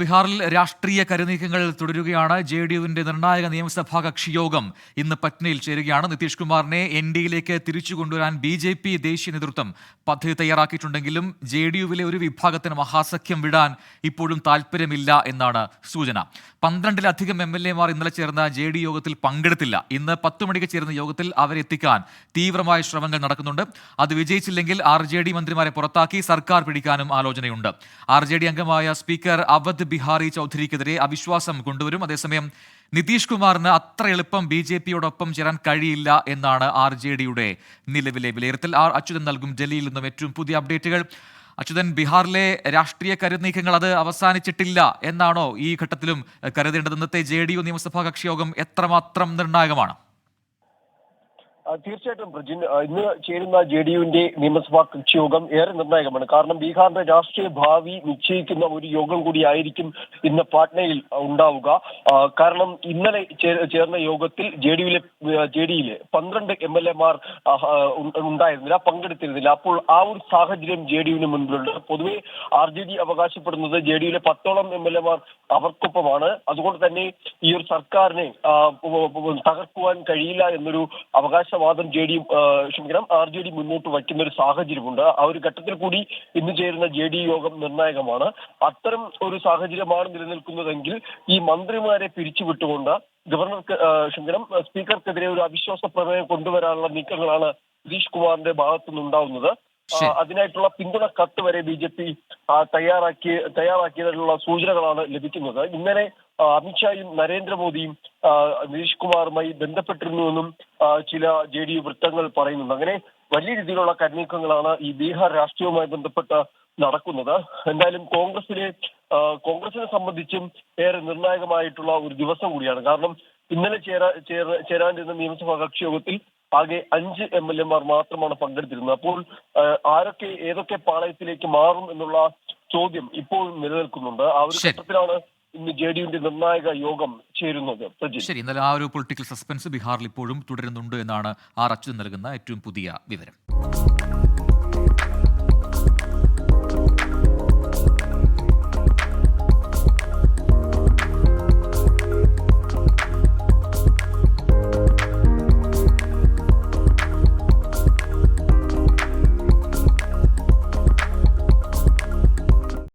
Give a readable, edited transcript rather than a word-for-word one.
ബീഹാറിൽ രാഷ്ട്രീയ കരുനീക്കങ്ങൾ തുടരുകയാണ്. ജെഡിയുവിന്റെ നിർണായക നിയമസഭാ കക്ഷിയോഗം ഇന്ന് പറ്റ്നയിൽ ചേരുകയാണ്. നിതീഷ് കുമാറിനെ എൻഡിയിലേക്ക് തിരിച്ചു കൊണ്ടുവരാൻ ബി.ജെ.പി. ദേശീയ നേതൃത്വം പദ്ധതി തയ്യാറാക്കിയിട്ടുണ്ടെങ്കിലും ജെഡിയുവിലെ ഒരു വിഭാഗത്തിന് മഹാസഖ്യം വിടാൻ ഇപ്പോഴും താല്പര്യമില്ല എന്നാണ് സൂചന. 12-ലധികം എം.എൽ.എമാർ ഇന്നലെ ചേർന്ന ജെഡി യോഗത്തിൽ പങ്കെടുത്തില്ല. ഇന്ന് 10 മണിക്ക് ചേരുന്ന യോഗത്തിൽ അവരെ എത്തിക്കാൻ തീവ്രമായ ശ്രമങ്ങൾ നടക്കുന്നുണ്ട്. അത് വിജയിച്ചില്ലെങ്കിൽ RJD മന്ത്രിമാരെ പുറത്താക്കി സർക്കാർ പിടിക്കാനും ആലോചനയുണ്ട്. RJD അംഗമായ സ്പീക്കർ അവധ് ബിഹാരി ചൗധരിക്കെതിരെ അവിശ്വാസം കൊണ്ടുവരും. അതേസമയം നിതീഷ് കുമാറിന് അത്ര എളുപ്പം BJP-യോടൊപ്പം ചേരാൻ കഴിയില്ല എന്നാണ് RJD-യുടെ നിലവിലെ വിലയിരുത്തൽ. അച്യുതൻ നൽകും ഡൽഹിയിൽ നിന്നും ഏറ്റവും പുതിയ അപ്ഡേറ്റുകൾ. അച്യുതൻ, ബീഹാറിലെ രാഷ്ട്രീയ കരുനീക്കങ്ങൾ അത് അവസാനിച്ചിട്ടില്ല എന്നാണോ ഈ ഘട്ടത്തിലും കരുതേണ്ടത്? ഇന്നത്തെ JDU നിയമസഭാ കക്ഷിയോഗം എത്രമാത്രം നിർണായകമാണ്? തീർച്ചയായിട്ടും പ്രജിൻ, ഇന്ന് ചേരുന്ന JDU-വിന്റെ നിയമസഭാ കക്ഷിയോഗം ഏറെ നിർണായകമാണ്. കാരണം ബീഹാറിന്റെ രാഷ്ട്രീയ ഭാവി നിശ്ചയിക്കുന്ന ഒരു യോഗം കൂടിയായിരിക്കും ഇന്ന് പാട്നയിൽ ഉണ്ടാവുക. കാരണം ഇന്നലെ ചേർന്ന യോഗത്തിൽ JDയിലെ 12 MLA-മാർ ഉണ്ടായിരുന്നില്ല, പങ്കെടുത്തിരുന്നില്ല. അപ്പോൾ ആ ഒരു സാഹചര്യം JDU-വിന് മുൻപിലുണ്ട്. പൊതുവെ RJD അവകാശപ്പെടുന്നത് JDU-ലെ 10ഓളം MLA-മാർ അവർക്കൊപ്പമാണ്. അതുകൊണ്ട് തന്നെ ഈ ഒരു സർക്കാരിനെ തകർക്കുവാൻ കഴിയില്ല എന്നൊരു അവകാശവാദം RJD മുന്നോട്ട് വയ്ക്കുന്ന ഒരു സാഹചര്യമുണ്ട്. ആ ഒരു ഘട്ടത്തിൽ കൂടി ഇന്ന് ചേരുന്ന JDU യോഗം നിർണായകമാണ്. അത്തരം ഒരു സാഹചര്യമാണ് നിലനിൽക്കുന്നതെങ്കിൽ ഈ മന്ത്രിമാരെ പിരിച്ചുവിട്ടുകൊണ്ട് സ്പീക്കർക്കെതിരെ ഒരു അവിശ്വാസ പ്രമേയം കൊണ്ടുവരാനുള്ള നീക്കങ്ങളാണ് നിതീഷ് കുമാറിന്റെ ഭാഗത്തുനിന്നുണ്ടാവുന്നത്. അതിനായിട്ടുള്ള പിന്തുണ കത്ത് വരെ BJP തയ്യാറാക്കിയതിനുള്ള സൂചനകളാണ് ലഭിക്കുന്നത്. ഇന്നലെ അമിത്ഷായും നരേന്ദ്രമോദിയും നിതീഷ് കുമാറുമായി ബന്ധപ്പെട്ടിരുന്നുവെന്നും ചില JDU വൃത്തങ്ങൾ പറയുന്നുണ്ട്. അങ്ങനെ വലിയ രീതിയിലുള്ള കരുനീക്കങ്ങളാണ് ഈ ബീഹാർ രാഷ്ട്രീയവുമായി ബന്ധപ്പെട്ട് നടക്കുന്നത്. എന്തായാലും കോൺഗ്രസിനെ സംബന്ധിച്ചും ഏറെ നിർണായകമായിട്ടുള്ള ഒരു ദിവസം കൂടിയാണ്. കാരണം ഇന്നലെ ചേരാനിരുന്ന നിയമസഭാ കക്ഷിയോഗത്തിൽ ആകെ 5 MLA-മാർ മാത്രമാണ് പങ്കെടുത്തിരുന്നത്. അപ്പോൾ ഏതൊക്കെ പാളയത്തിലേക്ക് മാറും എന്നുള്ള ചോദ്യം ഇപ്പോഴും നിലനിൽക്കുന്നുണ്ട്. ആ ഒരു ഘട്ടത്തിലാണ് ഇന്ന് JDU-വിന്റെ നിർണായക യോഗം ചേരുന്നത്. ശരി, ഇന്നലെ ആ ഒരു പൊളിറ്റിക്കൽ സസ്പെൻസ് ബീഹാറിൽ ഇപ്പോഴും തുടരുന്നുണ്ട് എന്നാണ് അച്യുതൻ നൽകുന്ന ഏറ്റവും പുതിയ വിവരം.